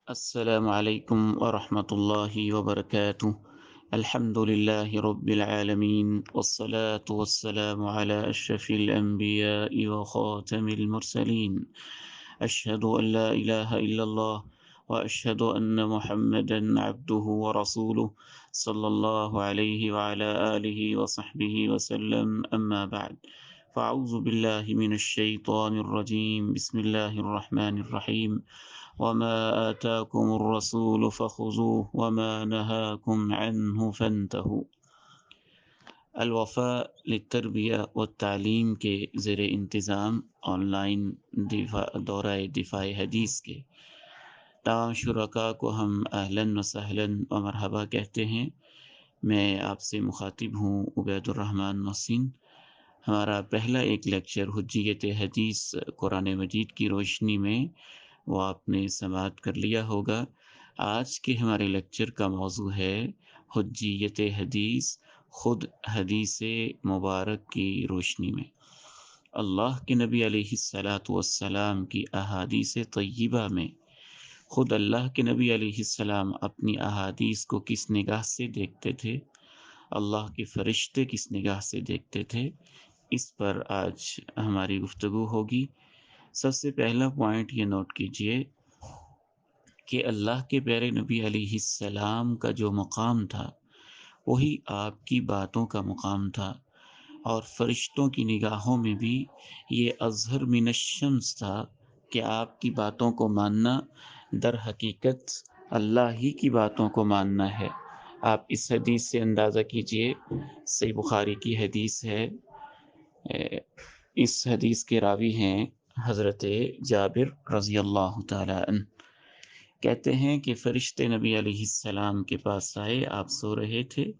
السلام عليكم ورحمة الله وبركاته. الحمد لله رب العالمين، والصلاة والسلام على أشرف الأنبياء وخاتم المرسلين. أشهد أن لا إله إلا الله، وأشهد أن محمدا عبده ورسوله، صلى الله عليه وعلى آله وصحبه وسلم. أما بعد، فأعوذ بالله من الشيطان الرجيم. بسم الله الرحمن الرحيم. وما آتاكم الرسول فخذوه وما نهاكم عنه فانتهوا. الوفاء للتربیہ والتعلیم کے زیر انتظام آن لائن دورہ دفاع حدیث کے تمام شرکاء کو ہم اہلاً و سہلاً و مرحبا کہتے ہیں۔ میں آپ سے مخاطب ہوں عبید الرحمن محسن۔ ہمارا پہلا ایک لیکچر حجیت حدیث قرآن مجید کی روشنی میں، وہ آپ نے سماعت کر لیا ہوگا۔ آج کے ہمارے لیکچر کا موضوع ہے حجیت حدیث، خود حدیث مبارک کی روشنی میں۔ اللہ کے نبی علیہ الصلاۃ والسلام کی احادیث طیبہ میں خود اللہ کے نبی علیہ السلام اپنی احادیث کو کس نگاہ سے دیکھتے تھے، اللہ کے فرشتے کس نگاہ سے دیکھتے تھے، اس پر آج ہماری گفتگو ہوگی۔ سب سے پہلا پوائنٹ یہ نوٹ کیجئے کہ اللہ کے پیارے نبی علیہ السلام کا جو مقام تھا وہی آپ کی باتوں کا مقام تھا، اور فرشتوں کی نگاہوں میں بھی یہ اظہر من الشمس تھا کہ آپ کی باتوں کو ماننا در حقیقت اللہ ہی کی باتوں کو ماننا ہے۔ آپ اس حدیث سے اندازہ کیجئے، صحیح بخاری کی حدیث ہے۔ اس حدیث کے راوی ہیں حضرت جابر رضی اللہ تعالی عنہ۔ کہتے ہیں کہ فرشتے نبی علیہ السلام کے پاس آئے، آپ سو رہے تھے۔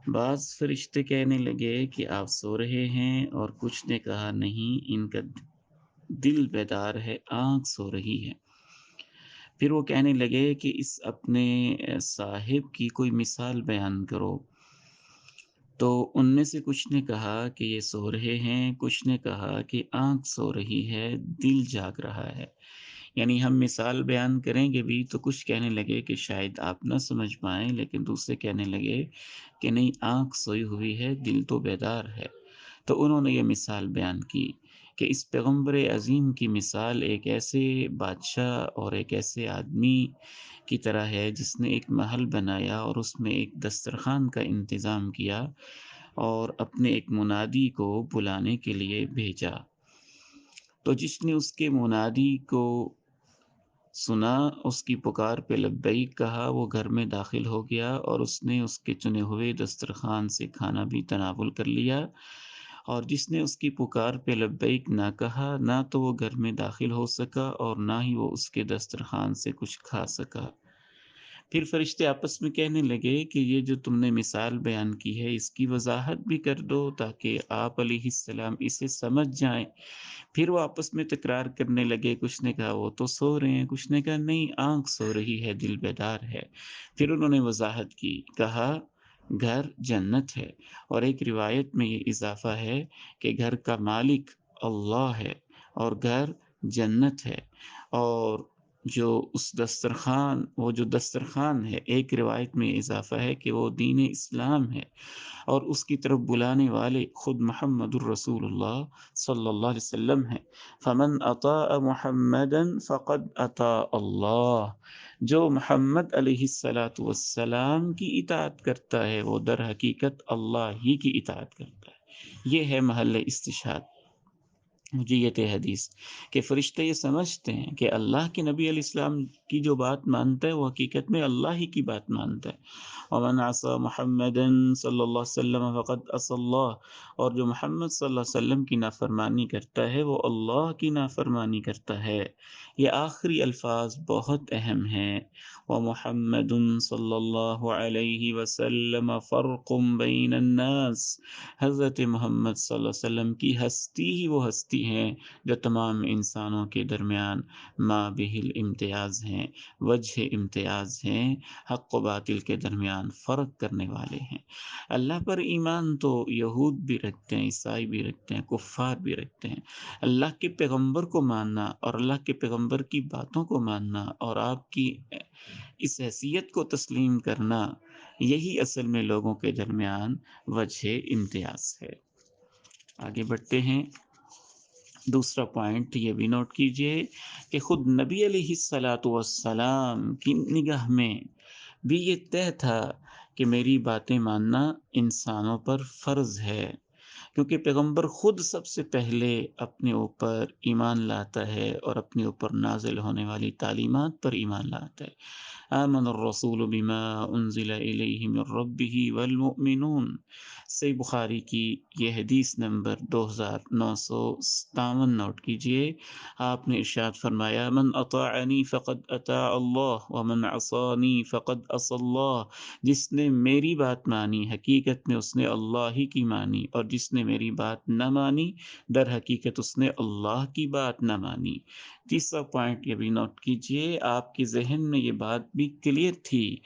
بعض فرشتے کہنے لگے کہ آپ سو رہے ہیں، اور کچھ نے کہا نہیں، ان کا دل بیدار ہے، آنکھ سو رہی ہے۔ پھر وہ کہنے لگے کہ اس اپنے صاحب کی کوئی مثال بیان کرو۔ تو ان میں سے کچھ نے کہا کہ یہ سو رہے ہیں، کچھ نے کہا کہ آنکھ سو رہی ہے، دل جاگ رہا ہے۔ یعنی ہم مثال بیان کریں گے بھی تو کچھ کہنے لگے کہ شاید آپ نہ سمجھ پائیں، لیکن دوسرے کہنے لگے کہ نہیں، آنکھ سوئی ہوئی ہے، دل تو بیدار ہے۔ تو انہوں نے یہ مثال بیان کی کہ اس پیغمبر عظیم کی مثال ایک ایسے بادشاہ اور ایک ایسے آدمی کی طرح ہے جس نے ایک محل بنایا اور اس میں ایک دسترخوان کا انتظام کیا اور اپنے ایک منادی کو بلانے کے لیے بھیجا۔ تو جس نے اس کے منادی کو سنا، اس کی پکار پہ لبیک کہا، وہ گھر میں داخل ہو گیا اور اس نے اس کے چنے ہوئے دسترخوان سے کھانا بھی تناول کر لیا۔ اور جس نے اس کی پکار پہ لبیک نہ کہا، نہ تو وہ گھر میں داخل ہو سکا اور نہ ہی وہ اس کے دسترخوان سے کچھ کھا سکا۔ پھر فرشتے آپس میں کہنے لگے کہ یہ جو تم نے مثال بیان کی ہے، اس کی وضاحت بھی کر دو تاکہ آپ علیہ السلام اسے سمجھ جائیں۔ پھر وہ آپس میں تکرار کرنے لگے، کچھ نے کہا وہ تو سو رہے ہیں، کچھ نے کہا نہیں، آنکھ سو رہی ہے، دل بیدار ہے۔ پھر انہوں نے وضاحت کی، کہا گھر جنت ہے، اور ایک روایت میں یہ اضافہ ہے کہ گھر کا مالک اللہ ہے اور گھر جنت ہے، اور جو اس دسترخوان، وہ جو دسترخوان ہے، ایک روایت میں اضافہ ہے کہ وہ دین اسلام ہے، اور اس کی طرف بلانے والے خود محمد الرسول اللہ صلی اللہ علیہ وسلم ہیں۔ فمن اطاع محمدا فقد اطاع اللہ، جو محمد علیہ الصلاۃ والسلام کی اطاعت کرتا ہے وہ در حقیقت اللہ ہی کی اطاعت کرتا ہے۔ یہ ہے محل استشہاد حجیت حدیث، کہ فرشتے یہ سمجھتے ہیں کہ اللہ کے نبی علیہ السلام کی جو بات مانتا ہے وہ حقیقت میں اللہ ہی کی بات مانتا ہے۔ ومن عصى محمدا صلی اللہ علیہ وسلم فقد عصى اللہ، اور جو محمد صلی اللہ علیہ وسلم کی نافرمانی کرتا ہے وہ اللہ کی نافرمانی کرتا ہے۔ یہ آخری الفاظ بہت اہم ہیں۔ ومحمد صلی اللہ علیہ وسلم فرق بین الناس، حضرت محمد صلی اللہ علیہ وسلم کی ہستی ہی وہ ہستی ہیں جو تمام انسانوں کے درمیان ما بہل امتیاز ہیں، وجہ امتیاز ہیں، حق و باطل کے درمیان فرق کرنے والے ہیں۔ اللہ پر ایمان تو یہود بھی رکھتے ہیں، عیسائی بھی رکھتے ہیں، کفار بھی رکھتے ہیں۔ اللہ کے پیغمبر کو ماننا اور اللہ کے پیغمبر کی باتوں کو ماننا اور آپ کی اس حیثیت کو تسلیم کرنا، یہی اصل میں لوگوں کے درمیان وجہ امتیاز ہے۔ آگے بڑھتے ہیں۔ دوسرا پوائنٹ یہ بھی نوٹ کیجئے کہ خود نبی علیہ الصلاۃ والسلام کی نگاہ میں بھی یہ طے تھا کہ میری باتیں ماننا انسانوں پر فرض ہے، کیونکہ پیغمبر خود سب سے پہلے اپنے اوپر ایمان لاتا ہے اور اپنے اوپر نازل ہونے والی تعلیمات پر ایمان لاتا ہے۔ آمن الرسول بما انزل الیہ من ربہ والمؤمنون، صحیح بخاری کی یہ حدیث نمبر 2957 نوٹ کیجئے۔ آپ نے ارشاد فرمایا من اطاعنی فقد اطاع اللہ ومن عصانی فقد عصى اللہ، جس نے میری بات مانی حقیقت میں اس نے اللہ ہی کی مانی، اور جس نے میری بات نہ مانی در حقیقت اس نے اللہ کی بات نہ مانی۔ تیسرا پوائنٹ یہ بھی نوٹ کیجئے، آپ کے ذہن میں یہ بات بھی کلیئر تھی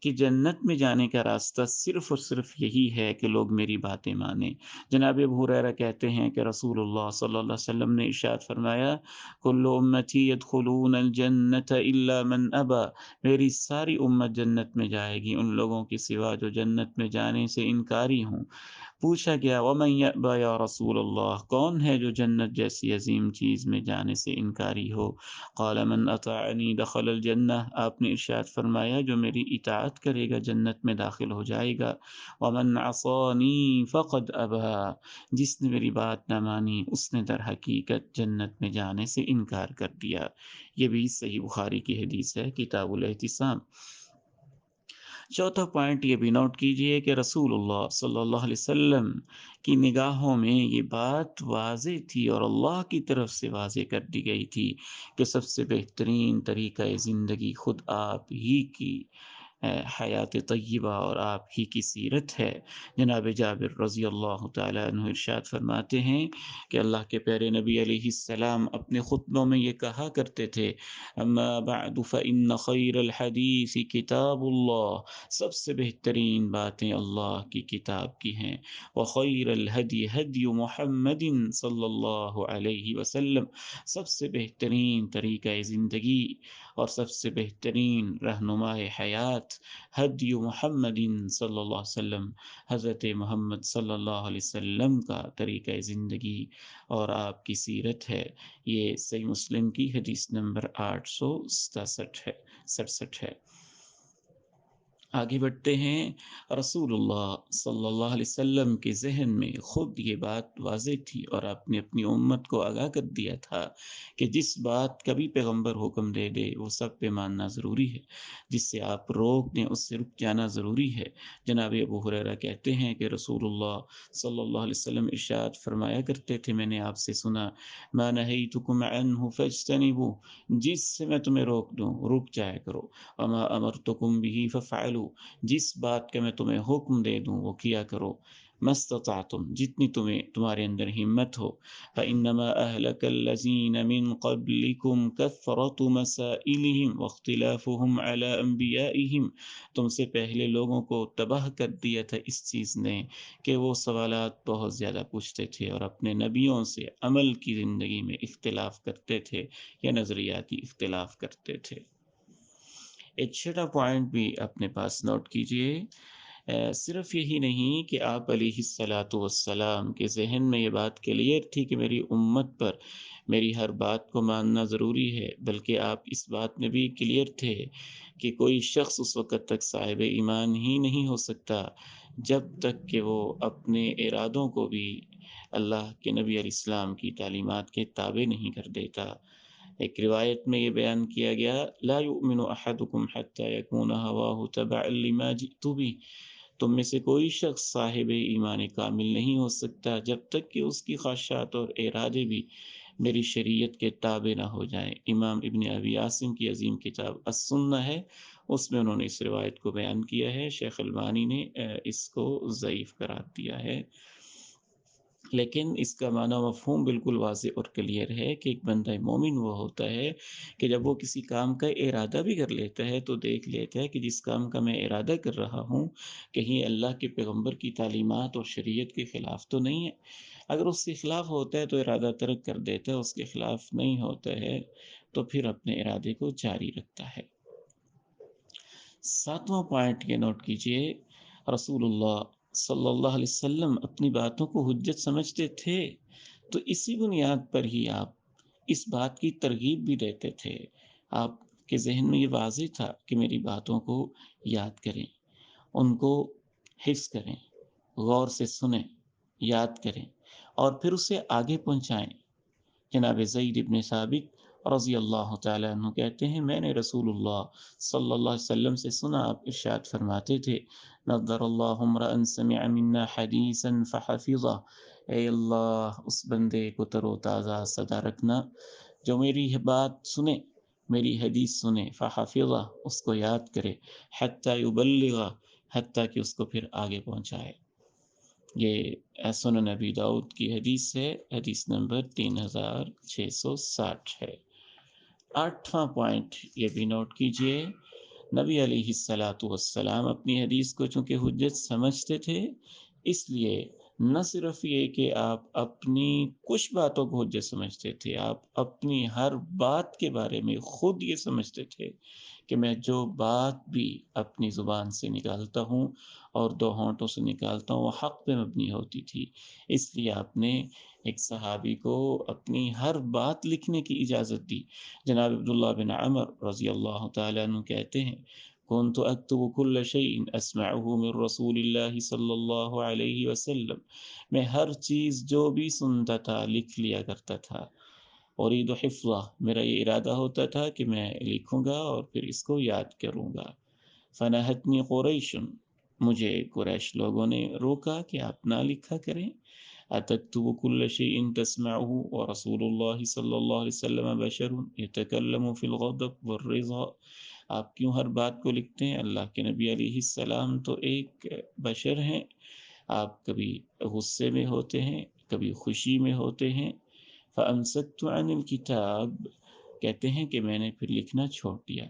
کہ جنت میں جانے کا راستہ صرف اور صرف یہی ہے کہ لوگ میری باتیں مانیں۔ جناب ابو ہریرہ کہتے ہیں کہ رسول اللہ صلی اللہ علیہ وسلم نے ارشاد فرمایا کل امتی يدخلون الجنت الا من ابا، میری ساری امت جنت میں جائے گی ان لوگوں کے سوا جو جنت میں جانے سے انکاری ہوں۔ پوچھا گیا ومن یأبی یا رسول اللہ، کون ہے جو جنت جیسی عظیم چیز میں جانے سے انکاری ہو؟ قال من اطاعنی دخل الجنہ، آپ نے ارشاد فرمایا جو میری اطاعت کرے گا جنت میں داخل ہو جائے گا۔ ومن عصانی فقد ابا، جس نے میری بات نہ مانی اس نے در حقیقت جنت میں جانے سے انکار کر دیا۔ یہ بھی صحیح بخاری کی حدیث ہے، کتاب الاعتصام۔ چوتھا پوائنٹ یہ بھی نوٹ کیجئے کہ رسول اللہ صلی اللہ علیہ وسلم کی نگاہوں میں یہ بات واضح تھی اور اللہ کی طرف سے واضح کر دی گئی تھی کہ سب سے بہترین طریقہ زندگی خود آپ ہی کی حیات طیبہ اور آپ ہی کی سیرت ہے۔ جناب جابر رضی اللہ تعالیٰ عنہ ارشاد فرماتے ہیں کہ اللہ کے پیارے نبی علیہ السلام اپنے خطبوں میں یہ کہا کرتے تھے اما بعد فإن خیر الحدیث کتاب اللہ، سب سے بہترین باتیں اللہ کی کتاب کی ہیں، وخیر الہدی ہدی محمد صلی اللہ علیہ وسلم، سب سے بہترین طریقہ زندگی اور سب سے بہترین رہنما حیات ہدی محمد صلی اللہ علیہ وسلم، حضرت محمد صلی اللہ علیہ وسلم کا طریقہ زندگی اور آپ کی سیرت ہے۔ یہ صحیح مسلم کی حدیث نمبر 867 ہے۔ آگے بڑھتے ہیں۔ رسول اللہ صلی اللہ علیہ وسلم کے ذہن میں خود یہ بات واضح تھی اور آپ نے اپنی امت کو آگاہ کر دیا تھا کہ جس بات کا بھی پیغمبر حکم دے دے وہ سب پہ ماننا ضروری ہے، جس سے آپ روک دیں اس سے رک جانا ضروری ہے۔ جناب ابو ہریرہ کہتے ہیں کہ رسول اللہ صلی اللہ علیہ وسلم ارشاد فرمایا کرتے تھے میں نے آپ سے سنا ما نہیتکم عنہ فاجتنبوہ، جس سے میں تمہیں روک دوں رک جایا کرو، وما امرتکم به ففعلوا، جس بات کا میں تمہیں حکم دے دوں وہ کیا کرو، مستطعتم، جتنی تمہارے اندر ہمت ہو۔ فإنما أهلك الذين من قبلكم كثرة مسائلهم واختلافهم على أنبيائهم، تم سے پہلے لوگوں کو تباہ کر دیا تھا اس چیز نے کہ وہ سوالات بہت زیادہ پوچھتے تھے اور اپنے نبیوں سے عمل کی زندگی میں اختلاف کرتے تھے یا نظریاتی اختلاف کرتے تھے۔ ایک چھٹا پوائنٹ بھی اپنے پاس نوٹ کیجئے، صرف یہی نہیں کہ آپ علیہ الصلاۃ والسلام کے ذہن میں یہ بات کلیئر تھی کہ میری امت پر میری ہر بات کو ماننا ضروری ہے، بلکہ آپ اس بات میں بھی کلیئر تھے کہ کوئی شخص اس وقت تک صاحب ایمان ہی نہیں ہو سکتا جب تک کہ وہ اپنے ارادوں کو بھی اللہ کے نبی علیہ السلام کی تعلیمات کے تابع نہیں کر دیتا۔ ایک روایت میں یہ بیان کیا گیا لا یؤمن احدکم حتی یکون ہواہ تبعا لما جئت بہ، تم میں سے کوئی شخص صاحب ایمان کامل نہیں ہو سکتا جب تک کہ اس کی خواہشات اور ارادے بھی میری شریعت کے تابع نہ ہو جائیں۔ امام ابن ابی عاصم کی عظیم کتاب السنہ ہے، اس میں انہوں نے اس روایت کو بیان کیا ہے، شیخ البانی نے اس کو ضعیف قرار دیا ہے۔ لیکن اس کا معنی مفہوم بالکل واضح اور کلیئر ہے کہ ایک بندہ مومن وہ ہوتا ہے کہ جب وہ کسی کام کا ارادہ بھی کر لیتا ہے تو دیکھ لیتا ہے کہ جس کام کا میں ارادہ کر رہا ہوں کہیں اللہ کے پیغمبر کی تعلیمات اور شریعت کے خلاف تو نہیں ہے۔ اگر اس کے خلاف ہوتا ہے تو ارادہ ترک کر دیتا ہے، اس کے خلاف نہیں ہوتا ہے تو پھر اپنے ارادے کو جاری رکھتا ہے۔ ساتواں پوائنٹ یہ نوٹ کیجئے، رسول اللہ صلی اللہ علیہ وسلم اپنی باتوں کو حجت سمجھتے تھے، تو اسی بنیاد پر ہی آپ اس بات کی ترغیب بھی دیتے تھے۔ آپ کے ذہن میں یہ واضح تھا کہ میری باتوں کو یاد کریں، ان کو حفظ کریں، غور سے سنیں، یاد کریں اور پھر اسے آگے پہنچائیں۔ جناب زید بن ثابت رضی اللہ تعالیٰ عنہ کہتے ہیں میں نے رسول اللہ صلی اللہ علیہ وسلم سے سنا، آپ ارشاد فرماتے تھے نظر اللہ امرأ سمع منا حدیثا فحفظہ، اے اللہ اس بندے کو تر و تازہ سدا رکھنا جو میری بات سنے، میری حدیث سنے، فحفظہ اس کو یاد کرے، حتی یبلغہ حتیٰ کہ اس کو پھر آگے پہنچائے۔ یہ سنن نبی داؤد کی حدیث ہے، حدیث نمبر 3660 ہے۔ آٹھواں پوائنٹ یہ بھی نوٹ کیجئے، نبی علیہ الصلاۃ والسلام اپنی حدیث کو چونکہ حجت سمجھتے تھے، اس لیے نہ صرف یہ کہ آپ اپنی کچھ باتوں کو حجت سمجھتے تھے، آپ اپنی ہر بات کے بارے میں خود یہ سمجھتے تھے کہ میں جو بات بھی اپنی زبان سے نکالتا ہوں اور دو ہونٹوں سے نکالتا ہوں وہ حق پہ مبنی ہوتی تھی۔ اس لیے آپ نے ایک صحابی کو اپنی ہر بات لکھنے کی اجازت دی۔ جناب عبداللہ بن عمر رضی اللہ تعالیٰ عنہ کہتے ہیں كنت اکتب كل شيء اسمعه من رسول اللہ صلی اللہ علیہ وسلم، میں ہر چیز جو بھی سنتا تھا لکھ لیا کرتا تھا۔ اريد حفظہ، میرا یہ ارادہ ہوتا تھا کہ میں لکھوں گا اور پھر اس کو یاد کروں گا۔ فنہتنی قریش، مجھے قریش لوگوں نے روکا کہ آپ نہ لکھا کریں۔ اتکتب كل شيء تسمعه ورسول اللہ صلی اللہ علیہ وسلم بشر يتکلم فی الغضب والرضا، آپ کیوں ہر بات کو لکھتے ہیں؟ اللہ کے نبی علیہ السلام تو ایک بشر ہیں، آپ کبھی غصے میں ہوتے ہیں، کبھی خوشی میں ہوتے ہیں۔ فامسکت عن الکتاب، کہتے ہیں کہ میں نے پھر لکھنا چھوڑ دیا،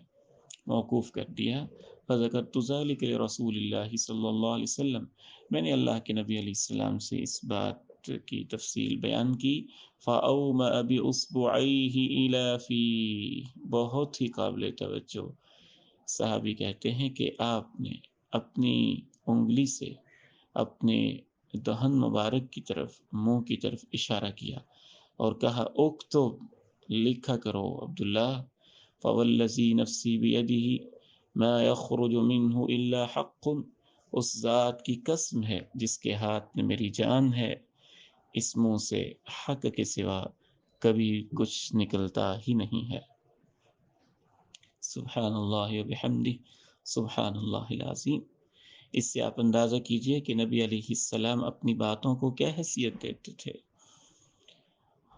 موقوف کر دیا۔ فذکرت ذلک لرسول اللہ صلی اللہ علیہ وسلم، میں نے اللہ کے نبی علیہ السلام سے اس بات کی تفصیل بیان کی۔ فأومأ بإصبعیہ إلی فیہ، بہت ہی قابل توجہ، صحابی کہتے ہیں کہ آپ نے اپنی انگلی سے اپنے دہن مبارک کی طرف، منہ کی طرف اشارہ کیا اور کہا اکتب، لکھا کرو عبداللہ۔ فوالذی نفسی بیدہ ما یخرج منہ الا حق، اس ذات کی قسم ہے جس کے ہاتھ میں میری جان ہے، اس منہ سے حق کے سوا کبھی کچھ نکلتا ہی نہیں ہے۔ سبحان اللہ و بحمدہ، سبحان اللہ العظیم۔ اس سے آپ اندازہ کیجئے کہ نبی علیہ السلام اپنی باتوں کو کیا حیثیت دیتے تھے۔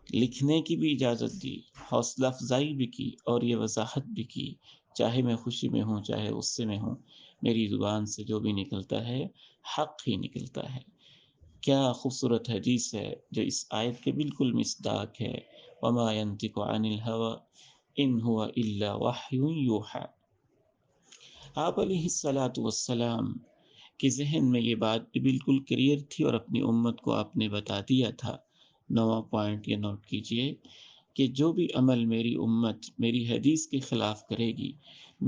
لکھنے کی بھی اجازت دی، حوصلہ افزائی بھی کی اور یہ وضاحت بھی کی، چاہے میں خوشی میں ہوں چاہے غصے میں ہوں، میری زبان سے جو بھی نکلتا ہے حق ہی نکلتا ہے۔ کیا خوبصورت حدیث ہے جو اس آیت کے بالکل مصداق ہے، وما ينطق عن الهوى ان هو الا وحی یوحی۔ آپ علیہ الصلاۃ والسلام کے ذہن میں یہ بات بھی بالکل کلیئر تھی اور اپنی امت کو آپ نے بتا دیا تھا۔ نواں پوائنٹ یہ نوٹ کیجئے کہ جو بھی عمل میری امت میری حدیث کے خلاف کرے گی،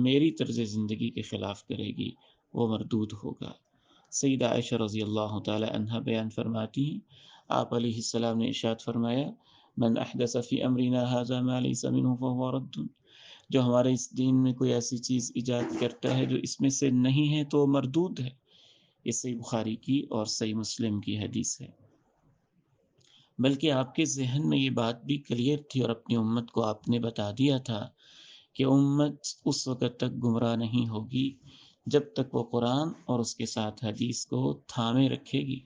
میری طرز زندگی کے خلاف کرے گی، وہ مردود ہوگا۔ سیدہ عائشہ رضی اللہ تعالی عنہا بیان فرماتی ہیں، آپ علیہ السلام نے ارشاد فرمایا من احدث فی امرنا ھذا ما لیس منہ فہو رد، جو ہمارے اس دین میں کوئی ایسی چیز ایجاد کرتا ہے جو اس میں سے نہیں ہے تو مردود ہے۔ یہ صحیح بخاری کی اور صحیح مسلم کی حدیث ہے۔ بلکہ آپ کے ذہن میں یہ بات بھی کلیئر تھی اور اپنی امت کو آپ نے بتا دیا تھا کہ امت اس وقت تک گمراہ نہیں ہوگی جب تک وہ قرآن اور اس کے ساتھ حدیث کو تھامے رکھے گی۔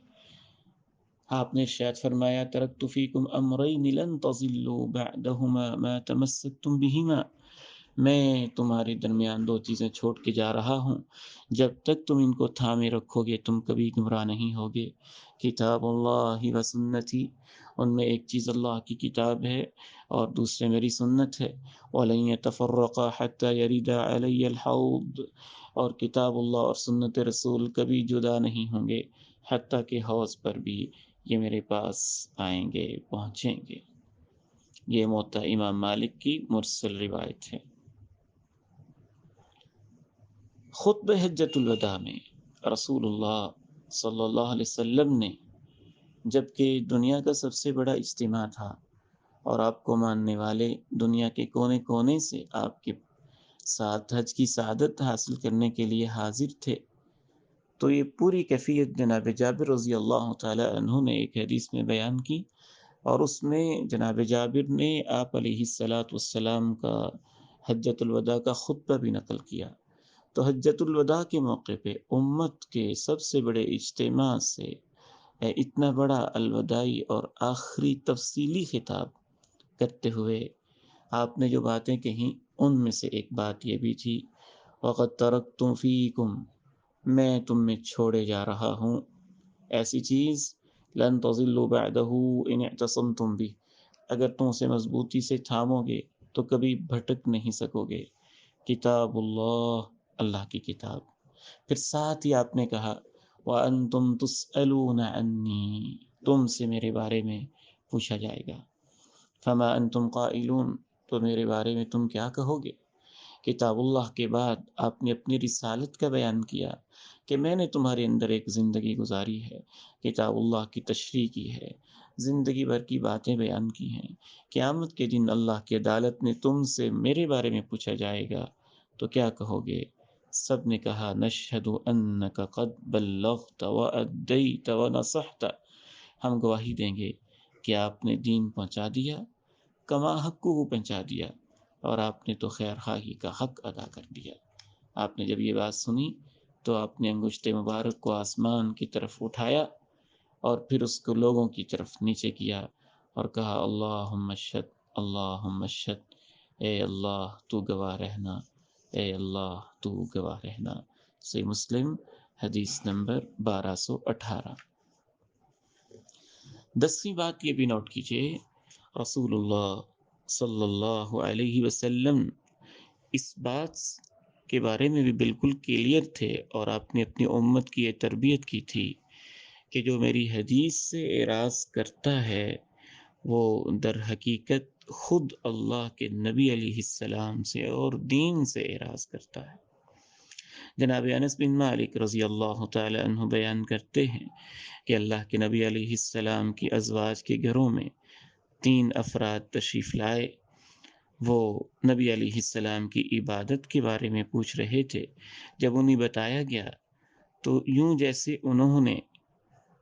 آپ نے ارشاد فرمایا ترکت فیکم امرین لن تضلوا بعدہما ما تمسکتم بہما، میں تمہارے درمیان دو چیزیں چھوڑ کے جا رہا ہوں، جب تک تم ان کو تھامے رکھو گے تم کبھی گمراہ نہیں ہوگے۔ کتاب اللہ و سنتی، ان میں ایک چیز اللہ کی کتاب ہے اور دوسرے میری سنت ہے۔ وَلَن يَتَفَرَّقَا حَتَّى يَرِدَ عَلَيَّ الْحَوْض، اور کتاب اللہ اور سنت رسول کبھی جدا نہیں ہوں گے حتیٰ کہ حوض پر بھی یہ میرے پاس آئیں گے، پہنچیں گے۔ یہ موطا امام مالک کی مرسل روایت ہے۔ خطبہ حجۃ الوداع میں رسول اللہ صلی اللہ علیہ وسلم نے، جبکہ دنیا کا سب سے بڑا اجتماع تھا اور آپ کو ماننے والے دنیا کے کونے کونے سے آپ کے ساتھ حج کی سعادت حاصل کرنے کے لیے حاضر تھے، تو یہ پوری کیفیت جناب جابر رضی اللہ تعالی عنہ نے ایک حدیث میں بیان کی، اور اس میں جناب جابر نے آپ علیہ الصلاۃ والسلام کا حجۃ الوداع کا خطبہ بھی نقل کیا۔ تو حجۃ الوداع کے موقع پہ امت کے سب سے بڑے اجتماع سے اتنا بڑا الوداعی اور آخری تفصیلی خطاب کرتے ہوئے آپ نے جو باتیں کہیں ان میں سے ایک بات یہ بھی تھی، وَقَدْ تَرَكْتُ فِيكُمْ، میں تم میں چھوڑے جا رہا ہوں ایسی چیز، لن تضلوا بعدہ ان اعتصمتم بھی، اگر تم اسے مضبوطی سے تھامو گے تو کبھی بھٹک نہیں سکو گے۔ کتاب اللہ، اللہ کی کتاب۔ پھر ساتھ ہی آپ نے کہا وَأَنْتُمْ تُسْأَلُونَ عَنِّي، تم سے میرے بارے میں پوچھا جائے گا۔ فَمَا أَنْتُمْ قَائِلُونَ، تو میرے بارے میں تم کیا کہو گے؟ کتاب اللہ کے بعد آپ نے اپنی رسالت کا بیان کیا کہ میں نے تمہارے اندر ایک زندگی گزاری ہے، کتاب اللہ کی تشریح کی ہے، زندگی بھر کی باتیں بیان کی ہیں۔ قیامت کے دن اللہ کی عدالت میں تم سے میرے بارے میں پوچھا جائے گا تو کیا کہو گے؟ سب نے کہا نشہد انک قد بلغت وادیت ونصحت، ہم گواہی دیں گے کہ آپ نے دین پہنچا دیا، کما حق کو پہنچا دیا، اور آپ نے تو خیر خواہی کا حق ادا کر دیا۔ آپ نے جب یہ بات سنی تو آپ نے انگشت مبارک کو آسمان کی طرف اٹھایا اور پھر اس کو لوگوں کی طرف نیچے کیا اور کہا اللہم اشہد، اللہم اشہد، اے اللہ تو گواہ رہنا، اے اللہ تو گواہ رہنا۔ صحیح مسلم حدیث نمبر 1218۔ 10ویں بات یہ بھی نوٹ کیجئے، رسول اللہ صلی اللہ علیہ وسلم اس بات کے بارے میں بھی بالکل کلیئر تھے، اور آپ نے اپنی امت کی یہ تربیت کی تھی کہ جو میری حدیث سے اعراض کرتا ہے وہ در حقیقت خود اللہ کے نبی علیہ السلام سے اور دین سے اعراض کرتا ہے۔ جناب انس بن مالک رضی اللہ تعالی عنہ بیان کرتے ہیں کہ اللہ کے نبی علیہ السلام کی ازواج کے گھروں میں 3 افراد تشریف لائے، وہ نبی علیہ السلام کی عبادت کے بارے میں پوچھ رہے تھے۔ جب انہیں بتایا گیا تو یوں جیسے انہوں نے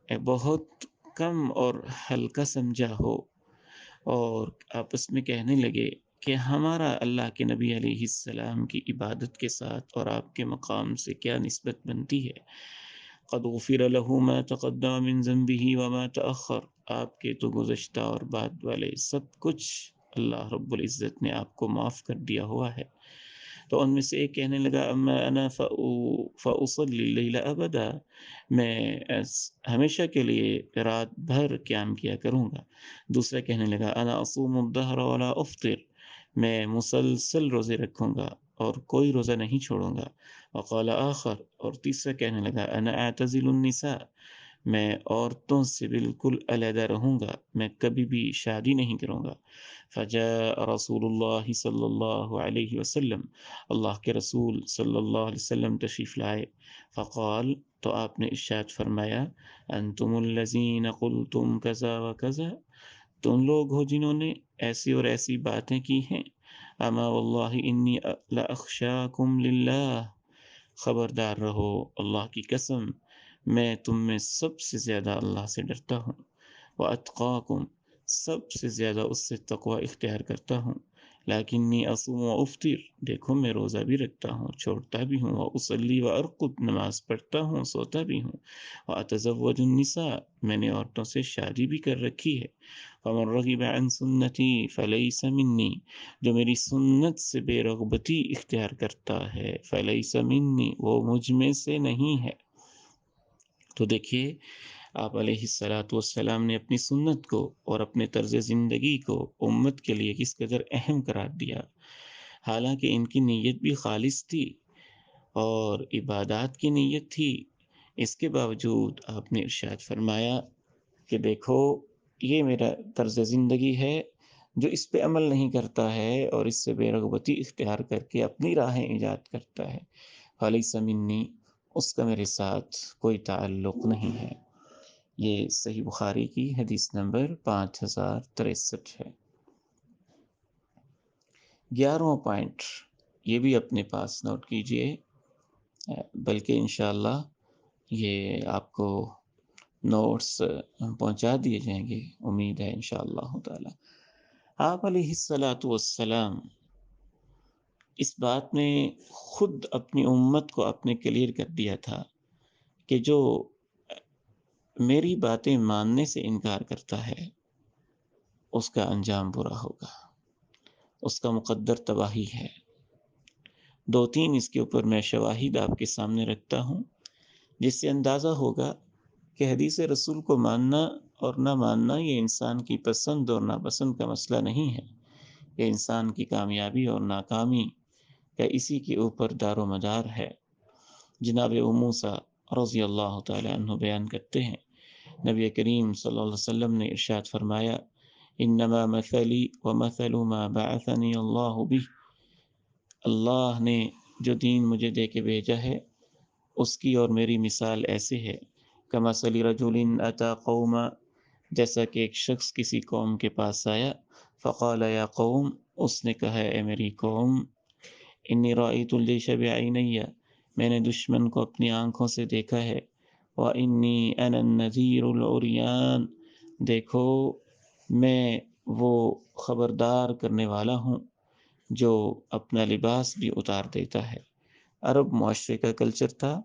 بہت کم اور ہلکا سمجھا ہو، اور آپس میں کہنے لگے کہ ہمارا اللہ کے نبی علیہ السلام کی عبادت کے ساتھ اور آپ کے مقام سے کیا نسبت بنتی ہے؟ قد غفر له ما تقدم من ذنبه وما تأخر، آپ کے تو گزشتہ اور بعد والے سب کچھ اللہ رب العزت نے آپ کو معاف کر دیا ہوا ہے۔ تو ان میں سے ایک کہنے لگا اما انا فاصلی اللیل ابدا، میں ہمیشہ کے لیے رات بھر قیام کیا کروں گا۔ دوسرا کہنے لگا انا اصوم الدہر ولا افطر، میں مسلسل روزے رکھوں گا اور کوئی روزہ نہیں چھوڑوں گا۔ وقال آخر، اور تیسرا کہنے لگا انا اعتزل النساء، میں عورتوں سے بالکل علیحدہ رہوں گا، میں کبھی بھی شادی نہیں کروں گا۔ فجاء رسول اللہ صلی اللہ علیہ وسلم، اللہ کے رسول صلی اللہ علیہ وسلم تشریف لائے۔ فقال، تو آپ نے ارشاد فرمایا انتم الذین قلتم کذا و کذا، تم لوگ ہو جنہوں نے ایسی اور ایسی باتیں کی ہیں۔ اما واللہ انی لاخشاکم للہ، خبردار رہو اللہ کی قسم میں تم میں سب سے زیادہ اللہ سے ڈرتا ہوں۔ واتقاکم، سب سے زیادہ اس سے تقوی اختیار کرتا ہوں۔ لیکنی اصوم و افطر، دیکھو میں روزہ بھی رکھتا ہوں، چھوڑتا بھی ہوں، اصلی و ارقد، نماز پڑھتا ہوں، سوتا بھی ہوں، اتزوج النساء، میں نے عورتوں سے شادی بھی کر رکھی ہے، فمن رغب عن سنتی فلیس منی، جو میری سنت سے بے رغبتی اختیار کرتا ہے، فلیس منی، وہ مجھ میں سے نہیں ہے۔ تو دیکھیے آپ علیہ الصلاۃ والسلام نے اپنی سنت کو اور اپنے طرز زندگی کو امت کے لیے کس قدر اہم قرار دیا، حالانکہ ان کی نیت بھی خالص تھی اور عبادات کی نیت تھی، اس کے باوجود آپ نے ارشاد فرمایا کہ دیکھو یہ میرا طرز زندگی ہے، جو اس پہ عمل نہیں کرتا ہے اور اس سے بے رغبتی اختیار کر کے اپنی راہیں ایجاد کرتا ہے، فلیس منی، اس کا میرے ساتھ کوئی تعلق نہیں ہے۔ یہ صحیح بخاری کی حدیث نمبر 5063 ہے۔ 11واں پوائنٹ، یہ بھی اپنے پاس نوٹ کیجئے، بلکہ انشاءاللہ یہ آپ کو نوٹس پہنچا دیے جائیں گے، امید ہے انشاءاللہ تعالی۔ آپ علیہ الصلاۃ والسلام اس بات میں خود اپنی امت کو اپنے کلیئر کر دیا تھا کہ جو میری باتیں ماننے سے انکار کرتا ہے اس کا انجام برا ہوگا، اس کا مقدر تباہی ہے۔ 2-3 اس کے اوپر میں شواہد آپ کے سامنے رکھتا ہوں، جس سے اندازہ ہوگا کہ حدیث رسول کو ماننا اور نہ ماننا یہ انسان کی پسند اور ناپسند کا مسئلہ نہیں ہے، یہ انسان کی کامیابی اور ناکامی کا اسی کے اوپر دار و مدار ہے۔ جناب ابو موسیٰ رضی اللہ تعالی عنہ بیان کرتے ہیں، نبی کریم صلی اللہ علیہ وسلم نے ارشاد فرمایا، انما مثلی ومثل ما بعثنی اللہ بہ، اللہ نے جو دین مجھے دے کے بھیجا ہے اس کی اور میری مثال ایسے ہے، کمثل رجل اتی قوما، جیسا کہ ایک شخص کسی قوم کے پاس آیا، فقال یا قوم، اس نے کہا اے میری قوم، انی رأیت الجیش بعینی، میں نے دشمن کو اپنی آنکھوں سے دیکھا ہے، وانی انا النذیر العریان، دیکھو میں وہ خبردار کرنے والا ہوں جو اپنا لباس بھی اتار دیتا ہے۔ عرب معاشرے کا کلچر تھا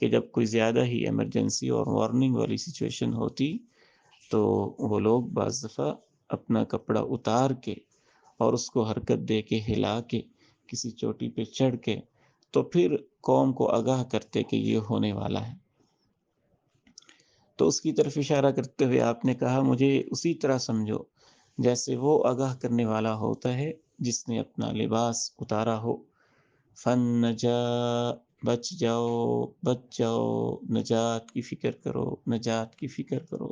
کہ جب کوئی زیادہ ہی ایمرجنسی اور وارننگ والی سچویشن ہوتی تو وہ لوگ بعض دفعہ اپنا کپڑا اتار کے اور اس کو حرکت دے کے ہلا کے کسی چوٹی پہ چڑھ کے تو پھر قوم کو آگاہ کرتے کہ یہ ہونے والا ہے۔ تو اس کی طرف اشارہ کرتے ہوئے آپ نے کہا مجھے اسی طرح سمجھو جیسے وہ آگاہ کرنے والا ہوتا ہے جس نے اپنا لباس اتارا ہو۔ فن نجا، بچ جاؤ، بچ جاؤ، نجات کی فکر کرو، نجات کی فکر کرو۔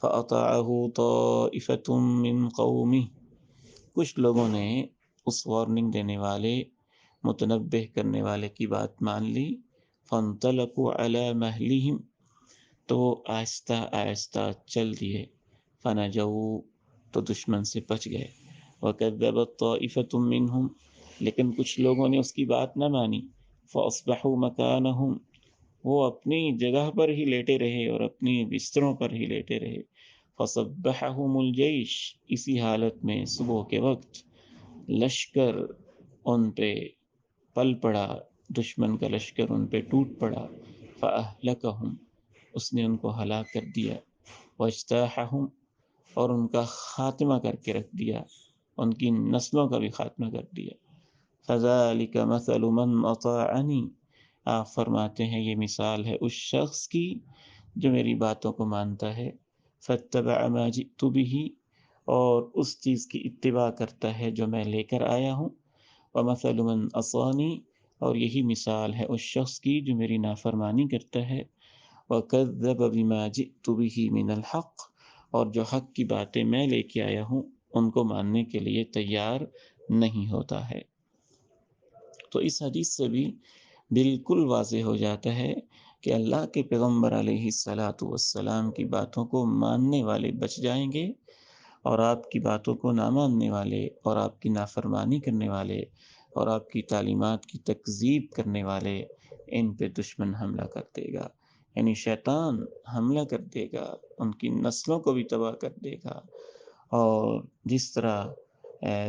فَأَطَاعَهُ طَائِفَةٌ مِّن قَوْمِهِ، کچھ لوگوں نے اس وارننگ دینے والے، متنبہ کرنے والے کی بات مان لی۔ فَانْطَلَقُوا عَلَى مَهْلِهِمْ، تو آہستہ آہستہ چل دیے، فَنَجَوْا، تو دشمن سے بچ گئے۔ وَكَذَّبَتْ طَائِفَةٌ مِّنْهُمْ، لیکن کچھ لوگوں نے اس کی بات نہ مانی۔ فَأَصْبَحُوا مَكَانَهُمْ، وہ اپنی جگہ پر ہی لیٹے رہے اور اپنی بستروں پر ہی لیٹے رہے۔ فَصَبَّحَهُمُ الْجَيْشُ، اسی حالت میں صبح کے وقت لشکر ان پہ پل پڑا، دشمن کا لشکر ان پہ ٹوٹ پڑا۔ فَأَهْلَكَهُمْ، اس نے ان کو ہلاک کر دیا۔ وَاجْتَاحَهُمْ، اور ان کا خاتمہ کر کے رکھ دیا، ان کی نسلوں کا بھی خاتمہ کر دیا۔ فَذَلِكَ مَثَلُ مَنْ أَطَاعَنِي، آپ فرماتے ہیں یہ مثال ہے اس شخص کی جو میری باتوں کو مانتا ہے، فَاتَّبَعَ مَا جِئْتُ بِهِ، اور اس چیز کی اتباع کرتا ہے جو میں لے کر آیا ہوں۔ وَمَثَلُ مَنْ عَصَانِي، اور یہی مثال ہے اس شخص کی جو میری نافرمانی کرتا ہے۔ وَكَذَّبَ بِمَا جِئْتُ بِهِ مِنَ الْحَقِّ، اور جو حق کی باتیں میں لے کے آیا ہوں ان کو ماننے کے لیے تیار نہیں ہوتا ہے۔ تو اس حدیث سے بھی بالکل واضح ہو جاتا ہے کہ اللہ کے پیغمبر علیہ الصلاۃ والسلام کی باتوں کو ماننے والے بچ جائیں گے، اور آپ کی باتوں کو نہ ماننے والے اور آپ کی نافرمانی کرنے والے اور آپ کی تعلیمات کی تکذیب کرنے والے، ان پہ دشمن حملہ کر دے گا، یعنی شیطان حملہ کر دے گا، ان کی نسلوں کو بھی تباہ کر دے گا۔ اور جس طرح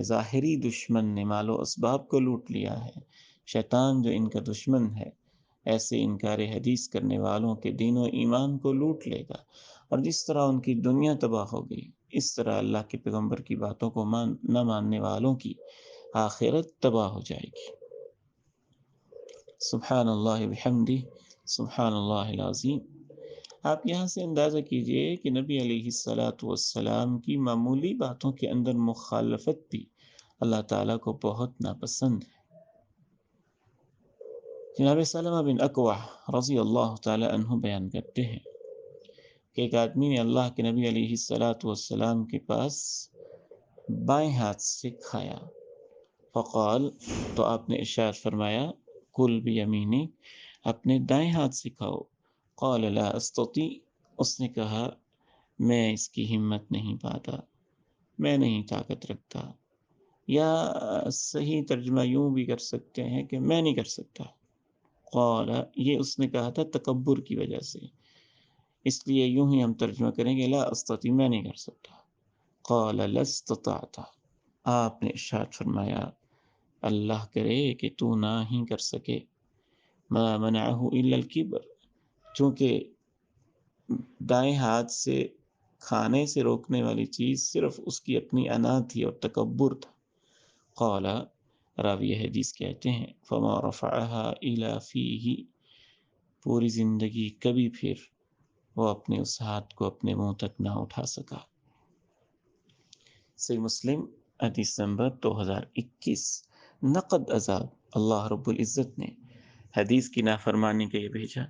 ظاہری دشمن نے مال و اسباب کو لوٹ لیا ہے، شیطان جو ان کا دشمن ہے ایسے انکار حدیث کرنے والوں کے دین و ایمان کو لوٹ لے گا، اور جس طرح ان کی دنیا تباہ ہو گئی اس طرح اللہ کے پیغمبر کی باتوں کو نہ ماننے والوں کی آخرت تباہ ہو جائے گی۔ سبحان اللہ بحمدہ، سبحان اللہ العظیم۔ آپ یہاں سے اندازہ کیجئے کہ نبی علیہ الصلاۃ والسلام کی معمولی باتوں کے اندر مخالفت بھی اللہ تعالیٰ کو بہت ناپسند ہے۔ جناب سلمہ بن اکوع رضی اللہ تعالیٰ عنہ بیان کرتے ہیں کہ ایک آدمی نے اللہ کے نبی علیہ الصلاۃ والسلام کے پاس بائیں ہاتھ سے کھایا، فقال، تو آپ نے ارشاد فرمایا، کل بیمینی، اپنے دائیں ہاتھ سے کھاؤ۔ قال لا استطیع، اس نے کہا میں اس کی ہمت نہیں پاتا، میں نہیں طاقت رکھتا، یا صحیح ترجمہ یوں بھی کر سکتے ہیں کہ میں نہیں کر سکتا۔ قال، یہ اس نے کہا تھا تکبر کی وجہ سے، اس لیے یوں ہی ہم ترجمہ کریں گے لا استطیع، میں نہیں کر سکتا۔ قال لا استطعت، آپ نے ارشاد فرمایا اللہ کرے کہ تو نہ ہی کر سکے۔ ما منعہ الا الکبر، چونکہ دائیں ہاتھ سے کھانے سے روکنے والی چیز صرف اس کی اپنی انا تھی اور تکبر تھا۔ قال، راوی حدیث کہتے ہیں فما رفعها الى فیہ، پوری زندگی کبھی پھر وہ اپنے اس ہاتھ کو اپنے منہ تک نہ اٹھا سکا۔ صحیح مسلم حدیث نمبر 2021۔ نقد عذاب، اللہ رب العزت نے حدیث کی نافرمانی کے لیے بھیجا۔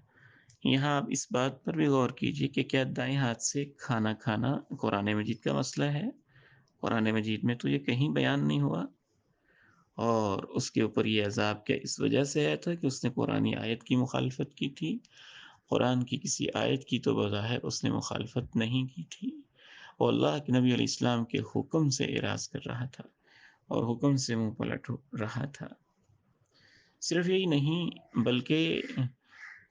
یہاں آپ اس بات پر بھی غور کیجئے کہ کیا دائیں ہاتھ سے کھانا کھانا قرآن مجید کا مسئلہ ہے؟ قرآن مجید میں تو یہ کہیں بیان نہیں ہوا، اور اس کے اوپر یہ عذاب کیا اس وجہ سے آیا تھا کہ اس نے قرآنی آیت کی مخالفت کی تھی؟ قرآن کی کسی آیت کی تو بظاہر اس نے مخالفت نہیں کی تھی، وہ اللہ کے نبی علیہ السلام کے حکم سے اعراض کر رہا تھا اور حکم سے منہ پلٹ رہا تھا۔ صرف یہی نہیں بلکہ